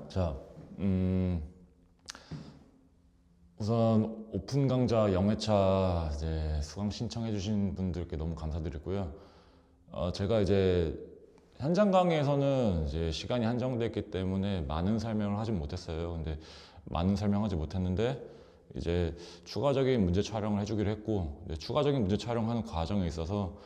자, 우선 오픈 강좌 0회차 이제 수강 신청해 주신 분들께 너무 감사드리고요. 제가 이제 현장 강의에서는 이제 시간이 한정됐기 때문에 많은 설명을 하지 못했어요. 근데 많은 설명하지 못했는데 이제 추가적인 문제 촬영을 해주기로 했고, 추가적인 문제 촬영하는 과정에 있어서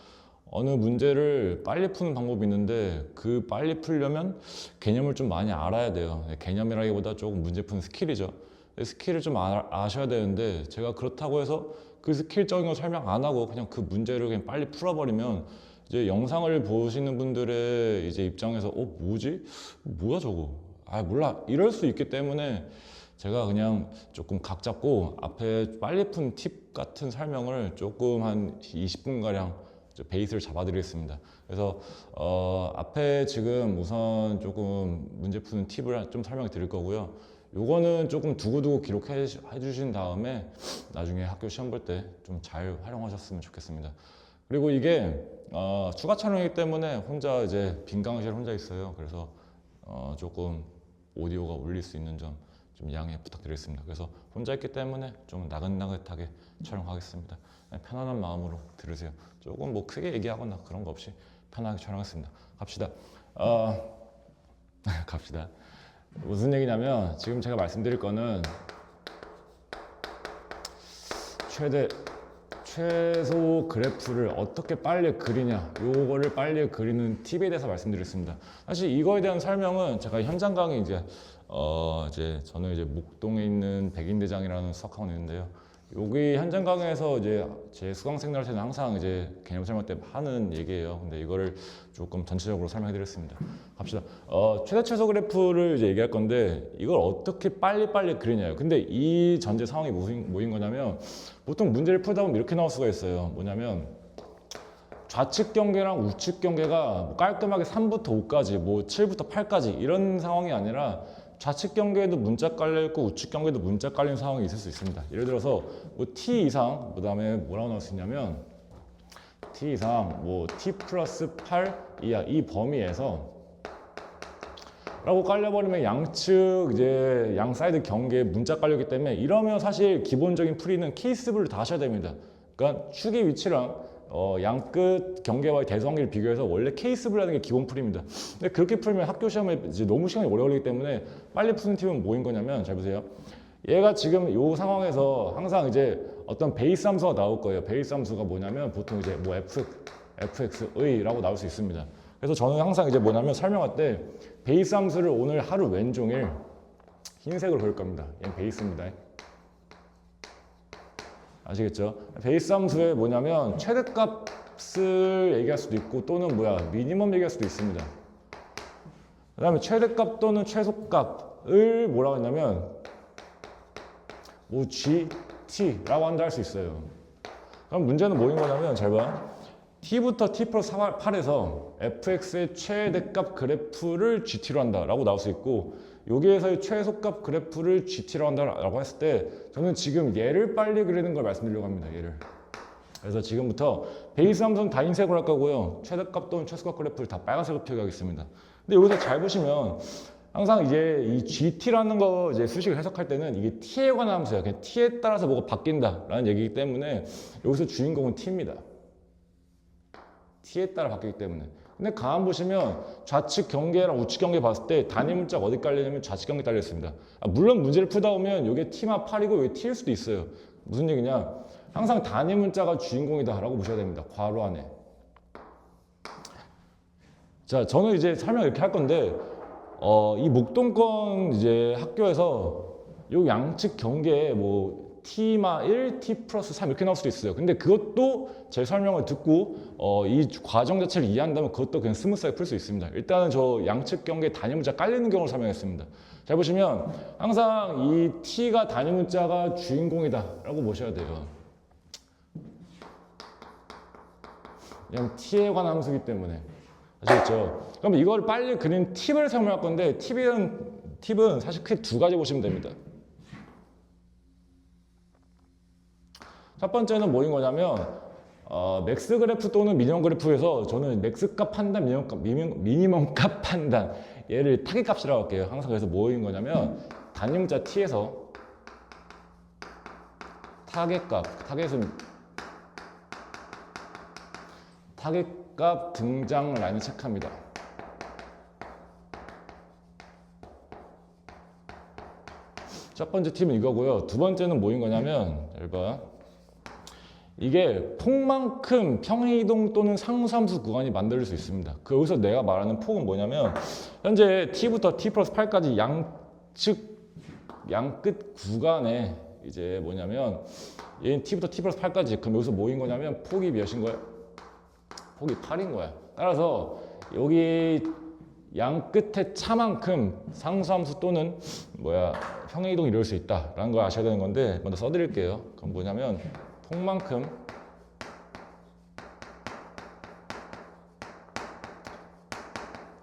어느 문제를 빨리 푸는 방법이 있는데 그 빨리 풀려면 개념을 좀 많이 알아야 돼요. 개념이라기보다 조금 문제 푸는 스킬이죠. 스킬을 좀 아셔야 되는데 제가 그렇다고 해서 그 스킬적인 거 설명 안 하고 그냥 그 문제를 그냥 빨리 풀어버리면 이제 영상을 보시는 분들의 이제 입장에서 뭐지? 뭐야 저거? 아 몰라 이럴 수 있기 때문에 제가 그냥 조금 각 잡고 앞에 빨리 푼 팁 같은 설명을 조금 한 20분가량 베이스를 잡아드리겠습니다. 그래서 앞에 지금 우선 조금 문제 푸는 팁을 좀 설명해 드릴 거고요. 요거는 조금 두고두고 기록해 주신 다음에 나중에 학교 시험 볼 때 좀 잘 활용하셨으면 좋겠습니다. 그리고 이게 추가 촬영이기 때문에 혼자 이제 빈 강의실에 혼자 있어요. 그래서 조금 오디오가 울릴 수 있는 점 좀 양해 부탁드리겠습니다. 그래서 혼자 있기 때문에 좀 나긋나긋하게 촬영하겠습니다. 편안한 마음으로 들으세요. 조금 뭐 크게 얘기하거나 그런 거 없이 편하게 촬영하겠습니다. 갑시다. 갑시다. 무슨 얘기냐면 지금 제가 말씀드릴 거는 최소 그래프를 어떻게 빨리 그리냐, 요거를 빨리 그리는 팁에 대해서 말씀드리겠습니다. 사실 이거에 대한 설명은 제가 현장 강의 이제 저는 이제 목동에 있는 백인대장이라는 수학학원이 있는데요. 여기 현장 강의에서 이제 제 수강생들한테는 항상 이제 개념 설명 때 하는 얘기예요. 근데 이거를 조금 전체적으로 설명해 드렸습니다. 갑시다. 최대 최소 그래프를 이제 얘기할 건데 이걸 어떻게 빨리빨리 그리냐요. 근데 이 전제 상황이 뭐인 거냐면 보통 문제를 풀다 보면 이렇게 나올 수가 있어요. 뭐냐면 좌측 경계랑 우측 경계가 뭐 깔끔하게 3부터 5까지 뭐 7부터 8까지 이런 상황이 아니라 좌측 경계에도 문자 깔려 있고 우측 경계에도 문자 깔린 상황이 있을 수 있습니다. 예를 들어서 뭐 t 이상 그다음에 뭐라고 나올 수 있냐면 t 이상 뭐 t 플러스 8 이하 이 범위에서 라고 깔려버리면 양측 이제 양 사이드 경계에 문자 깔렸기 때문에 이러면 사실 기본적인 풀이는 케이스별로 다 하셔야 됩니다. 그러니까 축의 위치랑 양 끝 경계와의 대성관계를 비교해서 원래 케이스별하는 게 기본 풀입니다. 근데 그렇게 풀면 학교 시험에 이제 너무 시간이 오래 걸리기 때문에 빨리 푸는 팁은 뭐인 거냐면 잘 보세요. 얘가 지금 이 상황에서 항상 이제 어떤 베이스 함수가 나올 거예요. 베이스 함수가 뭐냐면 보통 이제 뭐 fx의라고 나올 수 있습니다. 그래서 저는 항상 이제 뭐냐면 설명할 때 베이스 함수를 오늘 하루 왼종일 흰색으로 그릴 겁니다. 얘는 베이스입니다. 아시겠죠? 베이스 함수에 뭐냐면 최대값을 얘기할 수도 있고 또는 미니멈 얘기할 수도 있습니다. 그 다음에 최대값 또는 최소값을 뭐라고 했냐면 뭐 GT라고 한다 할 수 있어요. 그럼 문제는 뭐인 거냐면 잘 봐. t부터 t 플러스 8에서 fx의 최대값 그래프를 gt로 한다라고 나올 수 있고 여기에서의 최소값 그래프를 gt로 한다라고 했을 때 저는 지금 얘를 빨리 그리는 걸 말씀드리려고 합니다. 얘를. 그래서 지금부터 베이스 함수는 다 흰색으로 할 거고요. 최대값 또는 최소값 그래프를 다 빨간색으로 표기하겠습니다. 근데 여기서 잘 보시면 항상 이제 이 GT라는 거 이제 수식을 해석할 때는 이게 T에 관한 함수예요. 그냥 T에 따라서 뭐가 바뀐다라는 얘기이기 때문에 여기서 주인공은 T입니다. T에 따라 바뀌기 때문에. 근데 가만 보시면 좌측 경계랑 우측 경계 봤을 때 단위 문자가 어디 깔리냐면 좌측 경계 깔려 있습니다. 물론 문제를 풀다 보면 이게 T만 8이고 이게 T일 수도 있어요. 무슨 얘기냐? 항상 단위 문자가 주인공이다라고 보셔야 됩니다. 괄호 안에. 자, 저는 이제 설명 이렇게 할 건데 이 목동권 이제 학교에서 요 양측 경계에 뭐 T마 1, T 플러스 3 이렇게 나올 수도 있어요. 근데 그것도 제 설명을 듣고 이 과정 자체를 이해한다면 그것도 그냥 스무스하게 풀 수 있습니다. 일단은 저 양측 경계에 단위 문자 깔리는 경우를 설명했습니다. 잘 보시면 항상 이 T가 단위 문자가 주인공이다 라고 보셔야 돼요. 그냥 T에 관한 함수이기 때문에. 아시겠죠? 그럼 이걸 빨리 그린 팁을 설명할 건데 팁은 사실 크게 두 가지 보시면 됩니다. 첫 번째는 뭐인 거냐면 맥스 그래프 또는 미니멈 그래프에서 저는 맥스 값 판단, 미니멈 값 판단 얘를 타겟값이라고 할게요. 항상 그래서 뭐인 거냐면 단위문자 t에서 타겟값 등장 라인을 체크합니다. 첫 번째 팁은 이거고요. 두 번째는 뭐인 거냐면 잘 봐. 이게 폭만큼 평행이동 또는 상수함수 구간이 만들 수 있습니다. 여기서 내가 말하는 폭은 뭐냐면 현재 t부터 t 플러스 8까지 양끝 구간에 이제 뭐냐면 얘는 t부터 t 플러스 8까지 그럼 여기서 뭐인 거냐면 폭이 몇인 거야? 폭이 8인 거야. 따라서 여기 양 끝의 차만큼 상수함수 또는 평행이동이 이룰 수 있다라는 걸 아셔야 되는 건데 먼저 써드릴게요. 그럼 뭐냐면 폭만큼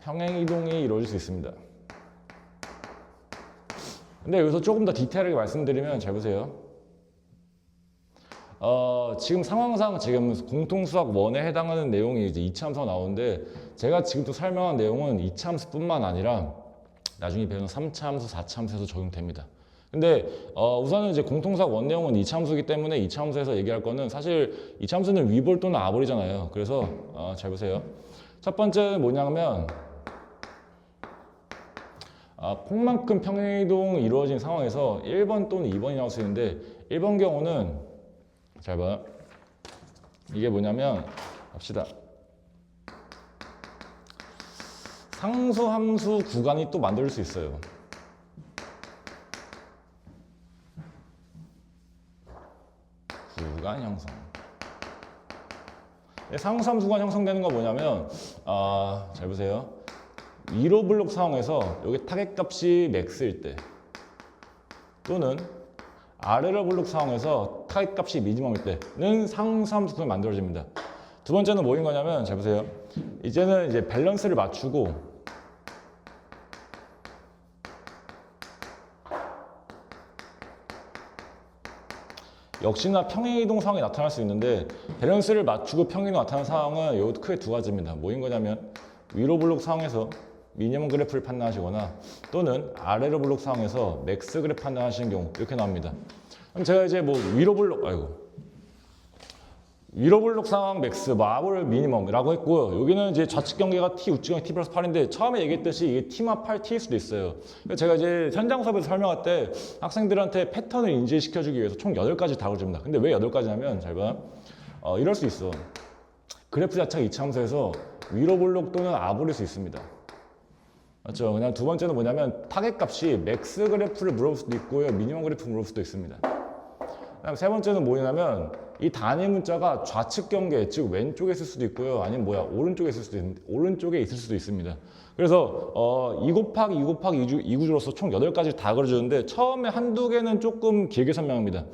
평행이동이 이루어질 수 있습니다. 근데 여기서 조금 더 디테일하게 말씀드리면 잘 보세요. 지금 상황상 지금 공통수학 1에 해당하는 내용이 이제 2차함수가 나오는데 제가 지금 또 설명한 내용은 2차함수뿐만 아니라 나중에 배우는 3차함수, 4차함수에서 적용됩니다. 근데 우선은 이제 공통수학 1 내용은 2차함수이기 때문에 2차함수에서 얘기할 거는 사실 2차함수는 위볼 또는 아볼이잖아요. 그래서 잘 보세요. 첫 번째는 뭐냐면 폭만큼 평행이동 이루어진 상황에서 1번 또는 2번이 나올 수 있는데 1번 경우는 잘 봐요. 이게 뭐냐면 봅시다. 상수함수 구간이 또 만들 수 있어요. 구간 형성. 상수함수 구간 형성되는 거 뭐냐면 잘 보세요. 위로 블록 상황에서 여기 타겟 값이 맥스일 때 또는 아래로 블록 상황에서 타겟 값이 미니멈일 때는 상수함수 구간이 만들어집니다. 두 번째는 뭐인 거냐면 잘 보세요. 이제는 이제 밸런스를 맞추고 역시나 평행이동 상황이 나타날 수 있는데 밸런스를 맞추고 평행이동 나타나는 상황은 여기 크게 두 가지입니다. 뭐인 거냐면 위로 블록 상황에서 미니멈 그래프를 판단하시거나 또는 아래로 블록 상황에서 맥스 그래프 판단하시는 경우 이렇게 나옵니다. 그럼 제가 이제 위로 블록 상황 맥스, 아볼 미니멈이라고 했고요. 여기는 이제 좌측 경계가 t, 우측 경계 t 플러스 8인데 처음에 얘기했듯이 이게 t만 8, t일 수도 있어요. 그래서 제가 이제 현장 수업에서 설명할 때 학생들한테 패턴을 인지시켜주기 위해서 총 8가지 다뤄줍니다. 근데 왜 8가지냐면 잘 봐. 이럴 수 있어. 그래프 자체가 이차함수에서 위로 블록 또는 아볼일 수 있습니다. 맞죠? 그냥 두 번째는 뭐냐면 타겟 값이 맥스 그래프를 물어볼 수도 있고요. 미니멈 그래프 물어볼 수도 있습니다. 그다음 세 번째는 뭐냐면 이 단위 문자가 좌측 경계, 즉 왼쪽에 있을 수도 있고요. 아니면 오른쪽에 있을 수도 있습니다. 그래서 2 곱하기 2 곱하기 2 구조로서 총 8가지를 다 그려주는데 처음에 한두 개는 조금 길게 설명합니다.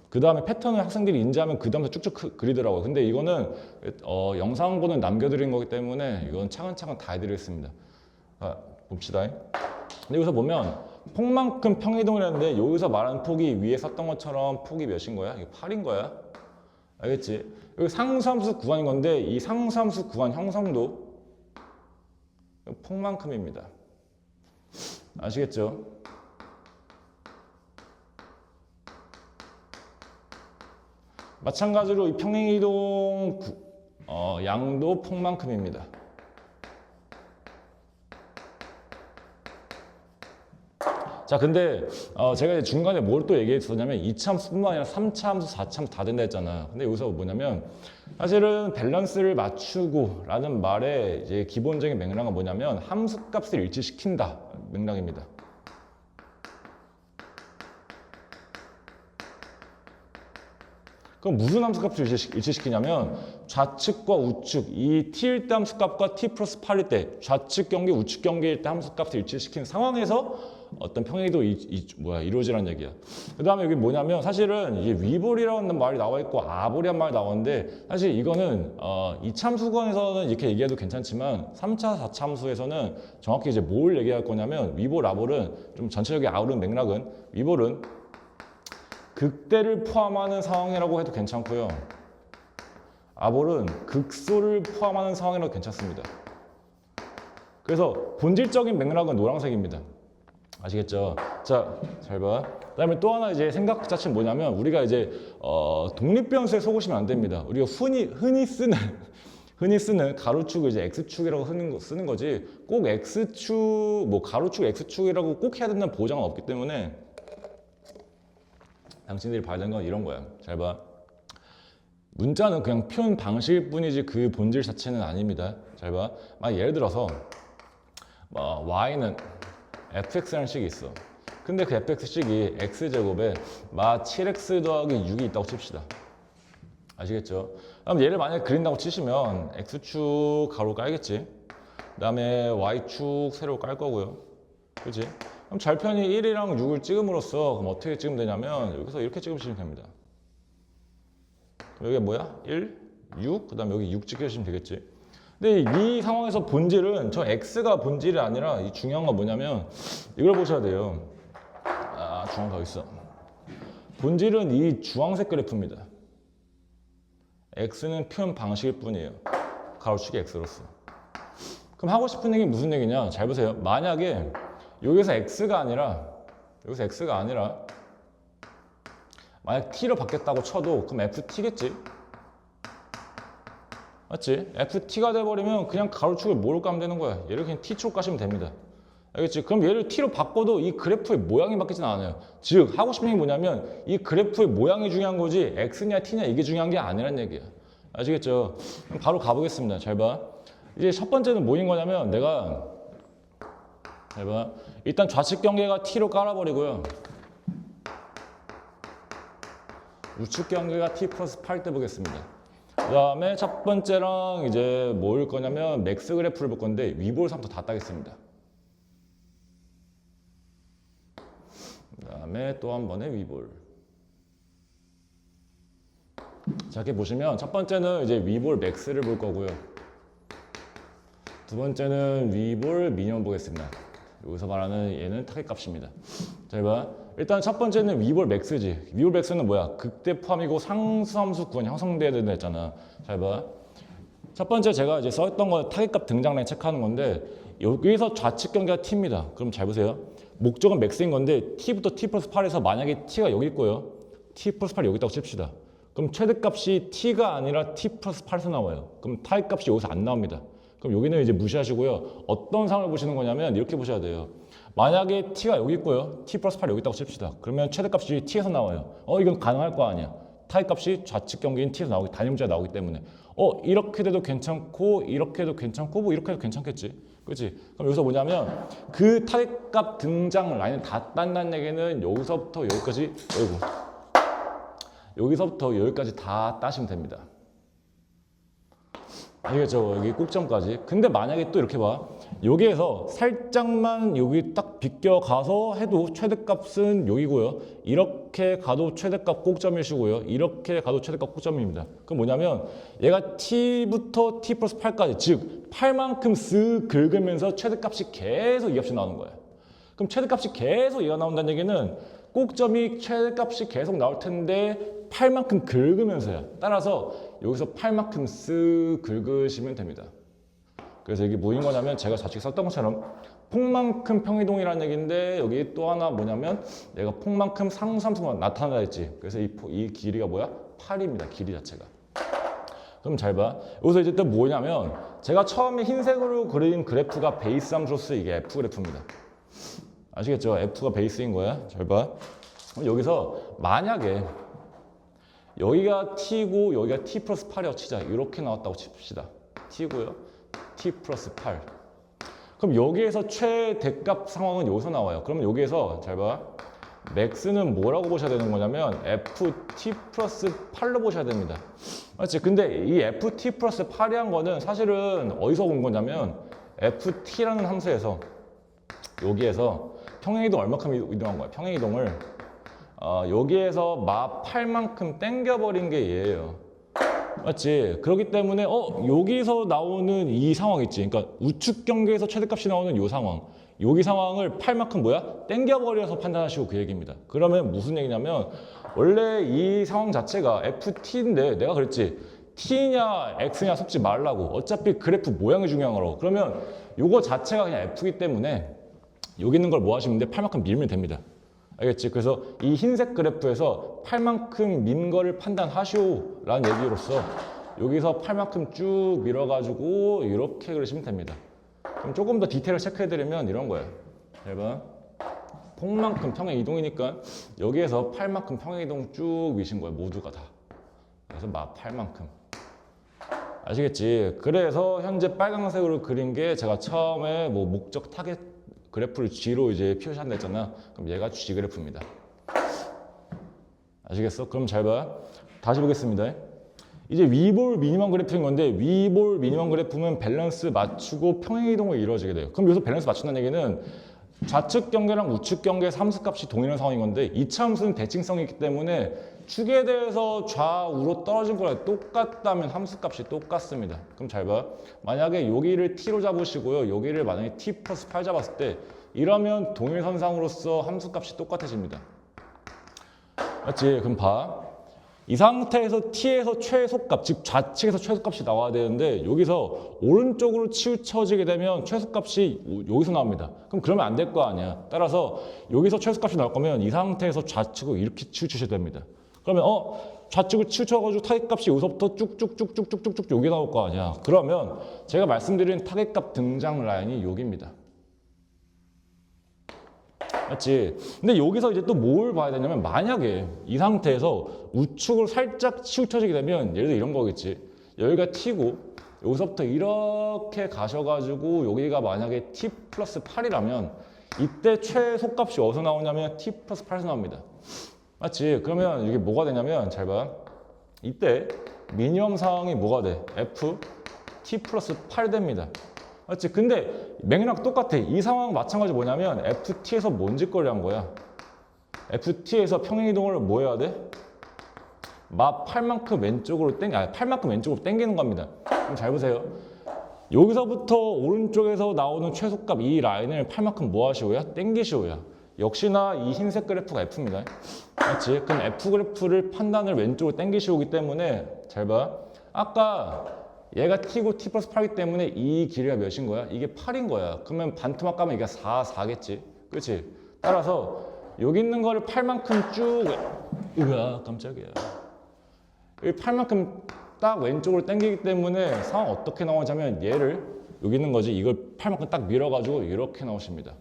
그 다음에 패턴을 학생들이 인지하면 그 다음부터 쭉쭉 그리더라고요. 근데 이거는 영상본을 남겨드린 거기 때문에 이건 차근차근 다 해드리겠습니다. 봅시다. 근데 여기서 보면 폭만큼 평행이동을 했는데 여기서 말하는 폭이 위에 썼던 것처럼 폭이 몇인 거야? 이게 8인 거야. 알겠지? 여기 상수함수 구간인 건데 이 상수함수 구간 형성도 폭만큼입니다. 아시겠죠? 마찬가지로 이 평행이동 양도 폭만큼입니다. 자, 근데 제가 이제 중간에 뭘 또 얘기했었냐면 2차함수뿐만 아니라 3차함수, 4차함수 다 된다 했잖아요. 근데 여기서 뭐냐면 사실은 밸런스를 맞추고 라는 말의 이제 기본적인 맥락은 뭐냐면 함수값을 일치시킨다 맥락입니다. 그럼 무슨 함수값을 일치시키냐면 좌측과 우측, 이 t일 때 함수값과 t 플러스 8일 때 좌측 경계, 우측 경계일 때 함수값을 일치시킨 상황에서 어떤 평행이동이 이루어지라는 얘기야. 그 다음에 여기 뭐냐면 사실은 이게 위볼이라는 말이 나와 있고 아볼이라는 말이 나오는데 사실 이거는 2차 함수권에서는 이렇게 얘기해도 괜찮지만 3차, 4차 함수에서는 정확히 이제 뭘 얘기할 거냐면 위볼, 아볼은 좀 전체적인 아우른 맥락은 위볼은 극대를 포함하는 상황이라고 해도 괜찮고요. 아볼은 극소를 포함하는 상황이라도 괜찮습니다. 그래서 본질적인 맥락은 노란색입니다. 아시겠죠? 자, 잘 봐. 그다음에 또 하나 이제 생각 자체는 뭐냐면 우리가 이제 독립변수에 속으시면 안 됩니다. 우리가 흔히 쓰는 가로축을 이제 x축이라고 쓰는 거지 꼭 x축 뭐 가로축 x축이라고 꼭 해야 된다는 보장은 없기 때문에 당신들이 봐야 되는 건 이런 거야. 잘 봐. 문자는 그냥 표현 방식일 뿐이지 그 본질 자체는 아닙니다. 잘 봐. 예를 들어서 y는 fx라는 식이 있어. 근데 그 fx식이 x제곱에 7x 더하기 6이 있다고 칩시다. 아시겠죠? 그럼 얘를 만약에 그린다고 치시면 x축 가로 깔겠지. 그 다음에 y축 세로 깔 거고요. 그렇지? 그럼 절편이 1이랑 6을 찍음으로써 그럼 어떻게 찍으면 되냐면 여기서 이렇게 찍으시면 됩니다. 그럼 여기가 뭐야? 1, 6, 그 다음에 여기 6 찍으시면 되겠지. 근데 이 상황에서 본질은 저 x가 본질이 아니라 이 중요한 건 뭐냐면 이걸 보셔야 돼요. 중앙 가 있어. 본질은 이 주황색 그래프입니다. x는 표현 방식일 뿐이에요. 가로축이 x로서. 그럼 하고 싶은 얘기 무슨 얘기냐? 잘 보세요. 만약에 여기서 x가 아니라 만약 t로 바뀌었다고 쳐도 그럼 ft겠지? 맞지? ft가 돼버리면 그냥 가로축을 뭐로 까면 되는 거야? 얘를 그냥 t축으로 까시면 됩니다. 알겠지? 그럼 얘를 t로 바꿔도 이 그래프의 모양이 바뀌진 않아요. 즉 하고 싶은 얘기 뭐냐면 이 그래프의 모양이 중요한 거지 x냐 t냐 이게 중요한 게 아니란 얘기야. 아시겠죠? 그럼 바로 가보겠습니다. 잘 봐. 이제 첫 번째는 뭐인 거냐면 잘 봐. 일단 좌측 경계가 t로 깔아버리고요. 우측 경계가 t 플러스 8 때 보겠습니다. 그 다음에 첫 번째랑 이제 뭐일 거냐면 맥스 그래프를 볼 건데 위볼 3부터 다 따겠습니다. 그 다음에 또 한 번의 위볼. 자, 이렇게 보시면 첫 번째는 이제 위볼 맥스를 볼 거고요. 두 번째는 위볼 미니멈 보겠습니다. 여기서 말하는 얘는 타겟 값입니다. 잘 봐. 일단 첫 번째는 위볼 맥스지. 위볼 맥스는 뭐야? 극대 포함이고 상수함수 구간이 형성돼야 된다 했잖아. 잘 봐. 첫 번째 제가 이제 썼던 거 타겟값 등장라인 체크하는 건데 여기서 좌측 경계가 t입니다. 그럼 잘 보세요. 목적은 맥스인 건데 t부터 t 플러스 8에서 만약에 t가 여기 있고요. t 플러스 8이 여기 있다고 칩시다. 그럼 최대값이 t가 아니라 t 플러스 8에서 나와요. 그럼 타겟값이 여기서 안 나옵니다. 그럼 여기는 이제 무시하시고요. 어떤 상황을 보시는 거냐면 이렇게 보셔야 돼요. 만약에 t가 여기 있고요. t 플러스 8이 여기 있다고 칩시다. 그러면 최대값이 t에서 나와요. 이건 가능할 거 아니야. 타겟값이 좌측 경계인 t에서 나오기, 단위 문자가 나오기 때문에 이렇게 돼도 괜찮고 이렇게 해도 괜찮고 뭐 이렇게 해도 괜찮겠지. 그렇지? 그럼 여기서 뭐냐면 그 타겟값 등장 라인을 다 딴다는 얘기는 여기서부터 여기까지 여기서부터 여기까지 다 따시면 됩니다. 아시겠죠? 여기 꼭점까지. 근데 만약에 또 이렇게 봐. 여기에서 살짝만 여기 딱 비껴가서 해도 최대값은 여기고요. 이렇게 가도 최대값 꼭점이시고요. 이렇게 가도 최대값 꼭점입니다. 그럼 뭐냐면 얘가 t부터 t 플러스 8까지 즉 8만큼 쓱 긁으면서 최대값이 계속 이 값이 나오는 거예요. 그럼 최대값이 계속 얘가 나온다는 얘기는 꼭점이 최대값이 계속 나올 텐데 8만큼 긁으면서요. 따라서 여기서 8만큼 쓱 긁으시면 됩니다. 그래서 이게 뭐인 거냐면 제가 좌측에 썼던 것처럼 폭만큼 평이동이라는 얘기인데 여기 또 하나 뭐냐면 내가 폭만큼 상수함수가 나타나다 했지. 그래서 이 길이가 뭐야? 8입니다. 길이 자체가. 그럼 잘 봐. 여기서 이제 또 뭐냐면 제가 처음에 흰색으로 그린 그래프가 베이스 함수로서 이게 F 그래프입니다. 아시겠죠? F가 베이스인 거야. 잘 봐. 그럼 여기서 만약에 여기가 t고 여기가 t 플러스 8이라고 치자. 이렇게 나왔다고 칩시다. t고요. t 플러스 8. 그럼 여기에서 최대값 상황은 여기서 나와요. 그러면 여기에서 잘 봐. 맥스는 뭐라고 보셔야 되는 거냐면 ft 플러스 8로 보셔야 됩니다. 맞지? 근데 이 ft 플러스 8이란 거는 사실은 어디서 온 거냐면 ft라는 함수에서 여기에서 평행이동 얼마큼 이동한 거야? 평행이동을 여기에서 8만큼 땡겨버린 게 얘예요. 맞지? 그렇기 때문에 여기서 나오는 이 상황 있지. 그러니까 우측 경계에서 최대값이 나오는 이 상황. 여기 상황을 8만큼 뭐야? 땡겨버려서 판단하시고 그 얘기입니다. 그러면 무슨 얘기냐면 원래 이 상황 자체가 ft인데 내가 그랬지. T냐 X냐 속지 말라고. 어차피 그래프 모양이 중요한 거라고. 그러면 요거 자체가 그냥 F이기 때문에 여기 있는 걸 뭐 하시면 돼? 팔만큼 밀면 됩니다. 알겠지? 그래서 이 흰색 그래프에서 팔만큼 민 거를 판단하시오 라는 얘기로서 여기서 팔만큼 쭉 밀어가지고 이렇게 그리시면 됩니다. 그럼 조금 더 디테일을 체크해드리면 이런 거예요. 잘 봐. 폭만큼 평행 이동이니까 여기에서 팔만큼 평행 이동 쭉 미신 거예요. 모두가 다. 그래서 팔만큼. 아시겠지? 그래서 현재 빨간색으로 그린 게 제가 처음에 뭐 목적 타겟 그래프를 G로 이제 표시한다 했잖아. 그럼 얘가 G 그래프입니다. 아시겠어? 그럼 잘 봐. 다시 보겠습니다. 이제 위볼 미니멈 그래프인 건데 위볼 미니멈 그래프는 밸런스 맞추고 평행 이동을 이루어지게 돼요. 그럼 여기서 밸런스 맞춘다는 얘기는 좌측 경계랑 우측 경계의 함수값이 동일한 상황인 건데 이차 함수는 대칭성이 있기 때문에 축에 대해서 좌우로 떨어진 거랑 똑같다면 함수값이 똑같습니다. 그럼 잘 봐. 만약에 여기를 t로 잡으시고요. 여기를 만약에 t 플러스 8 잡았을 때 이러면 동일선상으로서 함수값이 똑같아집니다. 맞지? 그럼 봐. 이 상태에서 t에서 최소값, 즉 좌측에서 최소값이 나와야 되는데 여기서 오른쪽으로 치우쳐지게 되면 최소값이 여기서 나옵니다. 그럼 그러면 안 될 거 아니야. 따라서 여기서 최소값이 나올 거면 이 상태에서 좌측으로 이렇게 치우치셔야 됩니다. 그러면 좌측을 치우쳐가지고 타겟값이 여기서부터 쭉쭉쭉쭉쭉쭉쭉 여기 나올 거 아니야. 그러면 제가 말씀드린 타겟값 등장 라인이 여기입니다. 맞지? 근데 여기서 이제 또 뭘 봐야 되냐면 만약에 이 상태에서 우측으로 살짝 치우쳐지게 되면 예를 들어 이런 거겠지. 여기가 t고 여기서부터 이렇게 가셔가지고 여기가 만약에 t 플러스 8이라면 이때 최소값이 어디서 나오냐면 t 플러스 8에서 나옵니다. 맞지? 그러면 이게 뭐가 되냐면 잘 봐. 이때 미니멈 상황이 뭐가 돼? f t 플러스 8 됩니다. 맞지? 근데 맥락 똑같아. 이 상황 마찬가지 뭐냐면 FT에서 뭔 짓거리 한 거야? FT에서 평행이동을 뭐 해야 돼? 팔만큼 왼쪽으로 팔만큼 왼쪽으로 당기는 겁니다. 그럼 잘 보세요. 여기서부터 오른쪽에서 나오는 최소값 이 라인을 팔만큼 뭐 하시오야? 당기시오야. 역시나 이 흰색 그래프가 F입니다. 맞지? 그럼 F 그래프를 판단을 왼쪽으로 당기시오기 때문에 잘 봐. 아까 얘가 t고 t 플러스 8이기 때문에 이 길이가 몇인 거야? 이게 8인 거야. 그러면 반토막 까면 이게 4겠지? 그렇지? 따라서 여기 있는 거를 8만큼 쭉 으아 깜짝이야. 이 8만큼 딱 왼쪽으로 당기기 때문에 상황 어떻게 나오냐면 얘를 여기 있는 거지 이걸 8만큼 딱 밀어가지고 이렇게 나오십니다.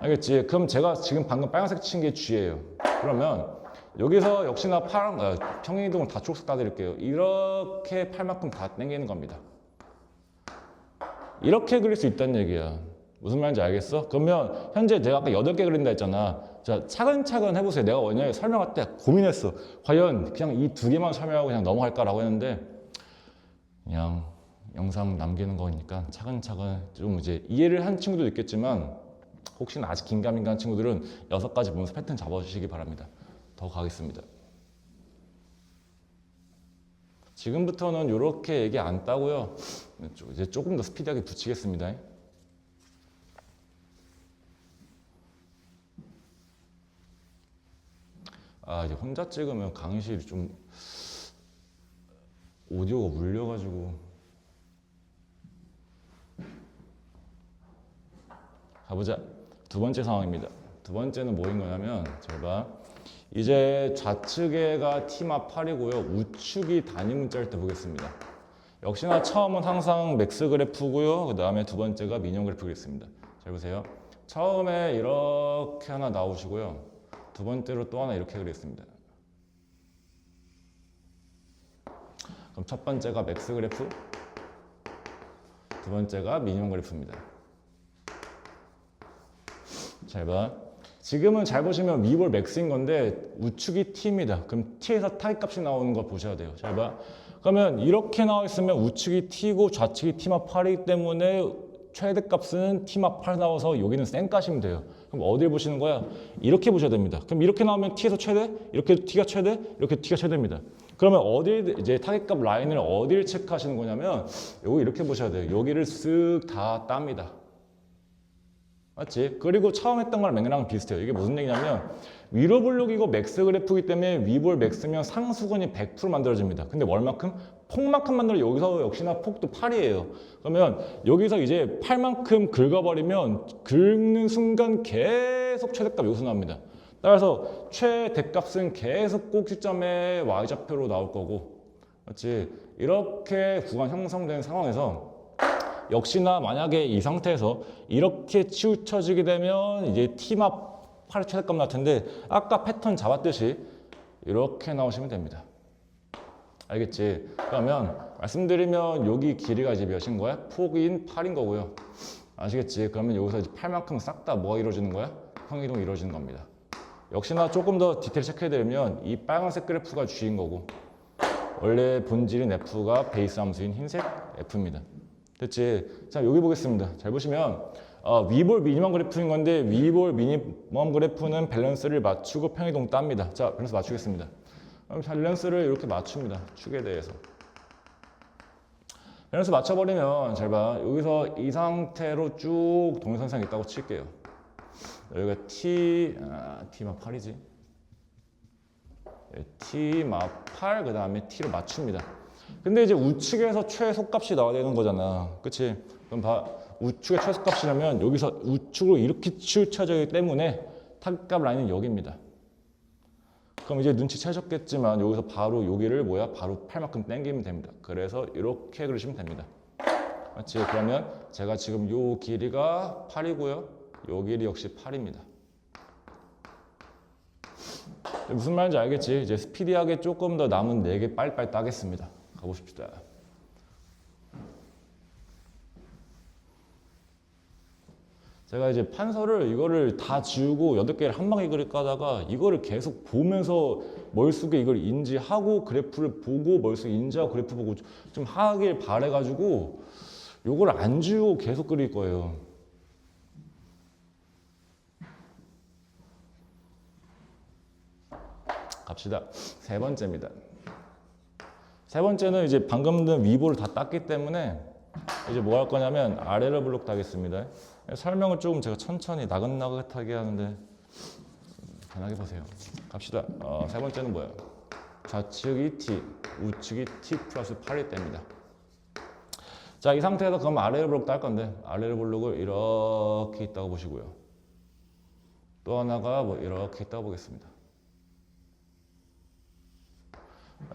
알겠지? 그럼 제가 지금 방금 빨간색 친 게 G예요. 그러면 여기서 역시나 평행이동을 다 초록색 따드릴게요. 이렇게 팔만큼 다 당기는 겁니다. 이렇게 그릴 수 있다는 얘기야. 무슨 말인지 알겠어? 그러면 현재 내가 아까 8개 그린다 했잖아. 자, 차근차근 해보세요. 내가 원래 설명할 때 고민했어. 과연 그냥 이 2개만 설명하고 그냥 넘어갈까라고 했는데 그냥 영상 남기는 거니까 차근차근 좀 이제 이해를 한 친구도 있겠지만 혹시나 아직 긴가민가한 친구들은 6가지 보면서 패턴 잡아주시기 바랍니다. 더 가겠습니다. 지금부터는 이렇게 얘기 안 따고요. 이제 조금 더 스피디하게 붙이겠습니다. 이제 혼자 찍으면 강의실이 좀 오디오가 울려가지고. 가보자. 두 번째 상황입니다. 두 번째는 뭐인 거냐면 잘 봐. 이제 좌측에가 t마 8이고요. 우측이 단위 문자일 때 보겠습니다. 역시나 처음은 항상 맥스 그래프고요. 그 다음에 두 번째가 미니멈 그래프겠습니다. 잘 보세요. 처음에 이렇게 하나 나오시고요. 두 번째로 또 하나 이렇게 그리겠습니다. 그럼 첫 번째가 맥스 그래프, 두 번째가 미니멈 그래프입니다. 잘 봐. 지금은 잘 보시면 위볼 맥스인 건데 우측이 t입니다. 그럼 t에서 타깃값이 나오는 거 보셔야 돼요. 잘 봐. 그러면 이렇게 나와 있으면 우측이 t고 좌측이 t마 8이기 때문에 최대값은 t마 8 나와서 여기는 쌩까시면 돼요. 그럼 어딜 보시는 거야? 이렇게 보셔야 됩니다. 그럼 이렇게 나오면 t에서 최대, 이렇게 t가 최대, 이렇게 t가 최대입니다. 그러면 어디 이제 타깃값 라인을 어디를 체크하시는 거냐면 여기 이렇게 보셔야 돼요. 여기를 쓱 다 땁니다. 맞지? 그리고 처음 했던 거랑 맥락은 비슷해요. 이게 무슨 얘기냐면 위로 볼록 이거 맥스 그래프이기 때문에 위볼 맥스면 상수근이 100% 만들어집니다. 근데 월만큼? 폭만큼 만들어 여기서 역시나 폭도 8이에요. 그러면 여기서 이제 8만큼 긁어버리면 긁는 순간 계속 최대값 여기서 나옵니다. 따라서 최대값은 계속 꼭지점의 y좌표로 나올 거고, 맞지? 이렇게 구간 형성된 상황에서 역시나 만약에 이 상태에서 이렇게 치우쳐지게 되면 이제 T마 8의 최대값 나올 텐데 아까 패턴 잡았듯이 이렇게 나오시면 됩니다. 알겠지? 그러면 말씀드리면 여기 길이가 이제 몇인 거야? 폭인 8인 거고요. 아시겠지? 그러면 여기서 이제 8만큼 싹 다 뭐가 이루어지는 거야? 평이동이 이루어지는 겁니다. 역시나 조금 더 디테일 체크해드리면 이 빨간색 그래프가 G인 거고 원래 본질인 F가 베이스 함수인 흰색 F입니다. 됐지? 자, 여기 보겠습니다. 잘 보시면 위볼 미니멈 그래프인 건데 위볼 미니멈 그래프는 밸런스를 맞추고 평이동 땁니다. 자, 밸런스 맞추겠습니다. 그럼 밸런스를 이렇게 맞춥니다. 축에 대해서. 밸런스 맞춰버리면 잘 봐. 여기서 이 상태로 쭉 동일선상이 있다고 칠게요. 여기가 T마 8이지. T마 8, 그 다음에 T를 맞춥니다. 근데 이제 우측에서 최소값이 나와야 되는 거잖아. 그치? 그럼 우측의 최소값이라면 여기서 우측으로 이렇게 치우쳐지기 때문에 타겟값 라인은 여기입니다. 그럼 이제 눈치채셨겠지만 여기서 바로 여기를 바로 8만큼 당기면 됩니다. 그래서 이렇게 그리시면 됩니다. 맞지? 그러면 제가 지금 요 길이가 8이고요. 요 길이 역시 8입니다. 무슨 말인지 알겠지? 이제 스피디하게 조금 더 남은 4개 빨리빨리 따겠습니다. 가보십시다. 제가 이제 판서를 이거를 다 지우고 8개를 한 방에 그릴까 하다가 이거를 계속 보면서 머릿속에 이걸 인지하고 그래프를 보고 머릿속에 인지하고 그래프 보고 좀 하길 바래가지고 이걸 안 지우고 계속 그릴 거예요. 갑시다. 세 번째입니다. 세 번째는 이제 방금 전 위볼을 다 땄기 때문에 이제 뭐 할 거냐면 아래로 블록 따겠습니다. 설명을 조금 제가 천천히 나긋나긋하게 하는데 편하게 보세요. 갑시다. 세 번째는 뭐예요? 좌측이 T, 우측이 T 플러스 8이 됩니다. 자, 이 상태에서 그럼 아래로 블록 딸 건데 아래로 블록을 이렇게 있다고 보시고요. 또 하나가 이렇게 있다고 보겠습니다.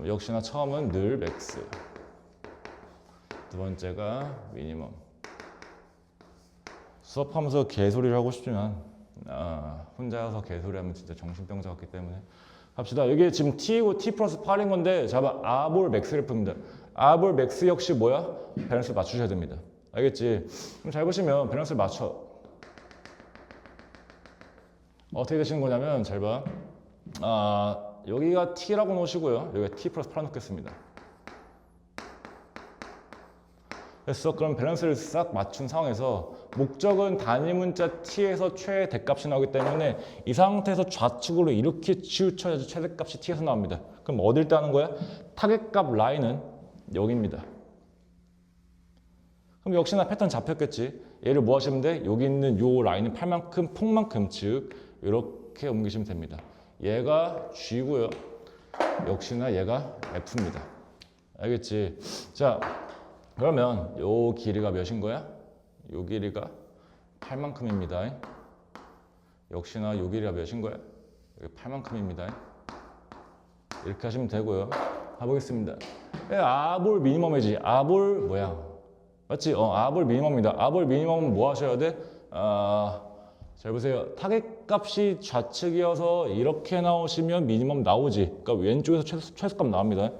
역시나 처음은 늘 맥스, 두 번째가 미니멈. 수업하면서 개소리를 하고 싶지만 혼자서 개소리하면 진짜 정신병자 같기 때문에 합시다. 이게 지금 T이고 T 플러스 8인 건데 잡아 아볼 맥스 그래프입니다. 아볼 맥스 역시 뭐야? 밸런스를 맞추셔야 됩니다. 알겠지? 그럼 잘 보시면 밸런스를 맞춰. 어떻게 되시는 거냐면 잘 봐. 여기가 T라고 놓으시고요. 여기가 T 플러스 8 놓겠습니다. 그래서 그럼 밸런스를 싹 맞춘 상황에서 목적은 단위 문자 T에서 최대값이 나오기 때문에 이 상태에서 좌측으로 이렇게 치우쳐야지 최대값이 T에서 나옵니다. 그럼 어딜 따는 거야? 타겟값 라인은 여기입니다. 그럼 역시나 패턴 잡혔겠지. 얘를 뭐 하시면 돼? 여기 있는 요 라인은 8만큼 폭만큼 즉 이렇게 옮기시면 됩니다. 얘가 G고요. 역시나 얘가 F입니다. 알겠지? 자, 그러면 요 길이가 몇인 거야? 요 길이가 8만큼입니다. 역시나 요 길이가 몇인 거야? 여기 8만큼입니다. 이렇게 하시면 되고요. 가보겠습니다. 아볼 미니멈이지. 아볼 뭐야? 맞지? 아볼 미니멈입니다. 아볼 미니멈은 뭐 하셔야 돼? 잘 보세요. 타겟 값이 좌측이어서 이렇게 나오시면 미니멈 나오지. 그러니까 왼쪽에서 최소값 나옵니다.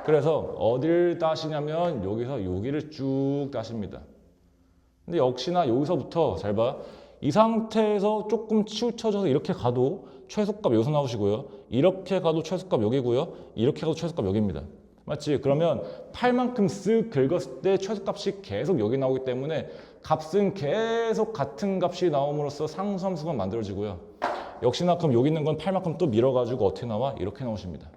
그래서 어딜 따시냐면 여기서 여기를 쭉 따십니다. 근데 역시나 여기서부터 잘 봐. 이 상태에서 조금 치우쳐져서 이렇게 가도 최소값 여기서 나오시고요. 이렇게 가도 최소값 여기고요. 이렇게 가도 최소값 여기입니다. 맞지? 그러면 8만큼 쓱 긁었을 때 최소값이 계속 여기 나오기 때문에 값은 계속 같은 값이 나옴으로써 상수함수가 만들어지고요. 역시나 그럼 여기 있는 건 8만큼 또 밀어가지고 어떻게 나와? 이렇게 나오십니다.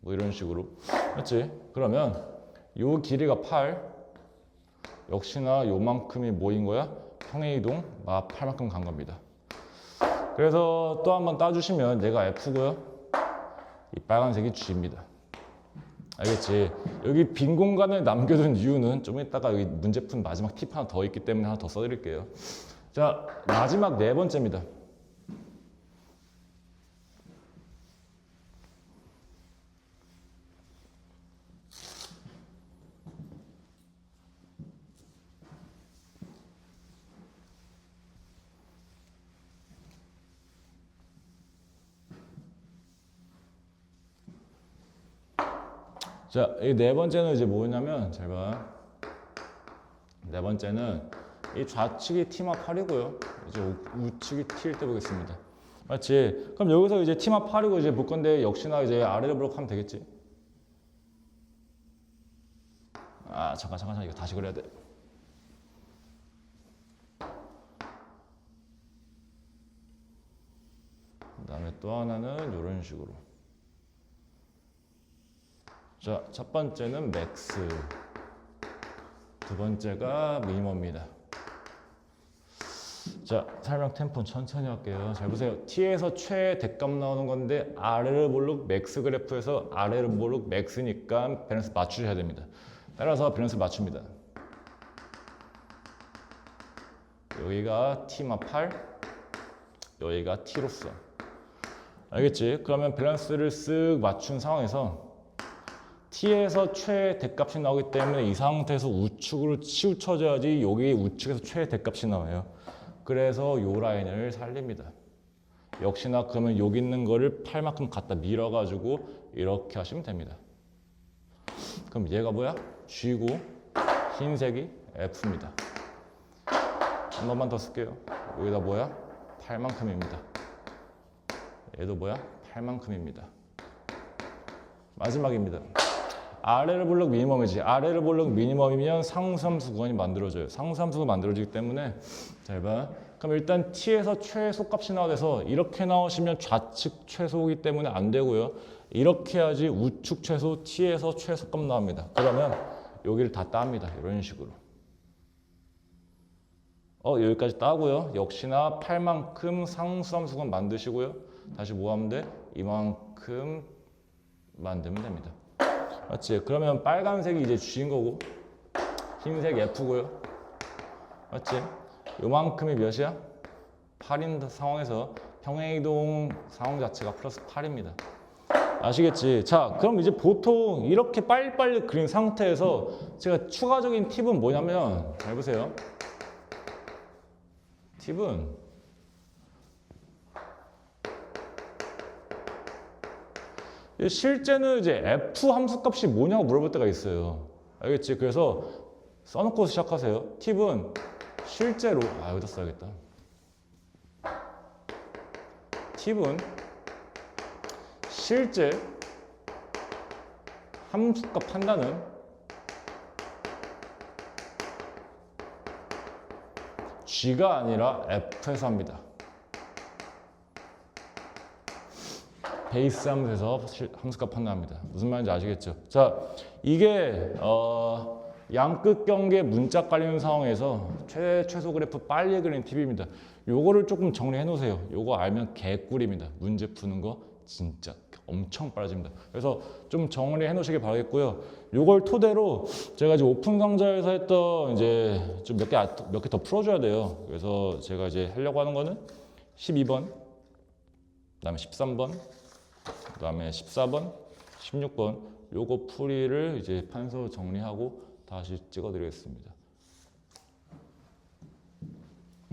뭐 이런 식으로. 맞지? 그러면 요 길이가 8, 역시나 요만큼이 뭐인 거야? 평행이동 마 8만큼 간 겁니다. 그래서 또 한번 따주시면 얘가 F고요. 이 빨간색이 G입니다. 알겠지? 여기 빈 공간을 남겨둔 이유는 좀 이따가 여기 문제푼 마지막 팁 하나 더 있기 때문에 하나 더 써드릴게요. 자, 마지막 네 번째입니다. 자, 이 네 번째는 이제 뭐냐면, 잘 봐. 네 번째는 이 좌측이 T마 8이고요. 이제 우측이 T일 때 보겠습니다. 맞지? 그럼 여기서 이제 T마 8이고 이제 볼 건데, 역시나 이제 아래로 블록하면 되겠지? 아, 잠깐, 이거 다시 그려야 돼. 그 다음에 또 하나는 이런 식으로. 자, 첫 번째는 맥스, 두 번째가 미니멈입니다. 자, 설명 템포 천천히 할게요. 잘 보세요. T에서 최대값 나오는 건데 아래를 볼록 맥스 그래프에서 아래를 볼록 맥스니까 밸런스 맞추셔야 됩니다. 따라서 밸런스 맞춥니다. 여기가 T마 8, 여기가 T로서. 알겠지? 그러면 밸런스를 쓱 맞춘 상황에서 T에서 최대값이 나오기 때문에 이 상태에서 우측으로 치우쳐져야지 여기 우측에서 최대값이 나와요. 그래서 요 라인을 살립니다. 역시나 그러면 여기 있는 거를 8만큼 갖다 밀어가지고 이렇게 하시면 됩니다. 그럼 얘가 뭐야? G고 흰색이 F입니다. 한 번만 더 쓸게요. 여기다 뭐야? 8만큼입니다. 얘도 뭐야? 8만큼입니다. 마지막입니다. 아래를 볼록 미니멈이지. 아래를 볼록 미니멈이면 상수함수 구간이 만들어져요. 상수함수가 만들어지기 때문에 잘 봐. 그럼 일단 T에서 최소값이 나와서 이렇게 나오시면 좌측 최소이기 때문에 안 되고요. 이렇게 해야지 우측 최소 T에서 최소값 나옵니다. 그러면 여기를 다 땁니다. 이런 식으로. 여기까지 따고요. 역시나 8만큼 상수함수 구간 만드시고요. 다시 뭐 하면 돼? 이만큼 만들면 됩니다. 맞지? 그러면 빨간색이 이제 G인 거고 흰색 F고요. 맞지? 요만큼이 몇이야? 8인 상황에서 평행이동 상황 자체가 플러스 8입니다. 아시겠지? 자, 그럼 이제 보통 이렇게 빨리빨리 그린 상태에서 제가 추가적인 팁은 뭐냐면 잘 보세요. 팁은 실제는 이제 F 함수 값이 뭐냐고 물어볼 때가 있어요. 알겠지? 그래서 써놓고 시작하세요. 팁은 실제로, 여기다 써야겠다. 팁은 실제 함수값 판단은 G가 아니라 F에서 합니다. 베이스 함수에서 함수값 판단합니다. 무슨 말인지 아시겠죠? 자, 이게 양끝 경계 문자 깔리는 상황에서 최소 그래프 빨리 그리는 팁입니다. 요거를 조금 정리해 놓으세요. 요거 알면 개꿀입니다. 문제 푸는 거 진짜 엄청 빨라집니다. 그래서 좀 정리해 놓으시길 바라겠고요. 요걸 토대로 제가 이제 오픈 강좌에서 했던 이제 좀 몇 개 더 풀어줘야 돼요. 그래서 제가 이제 하려고 하는 거는 12번, 그다음에 13번, 그다음에 14번, 16번 요거 풀이를 이제 판서 정리하고 다시 찍어드리겠습니다.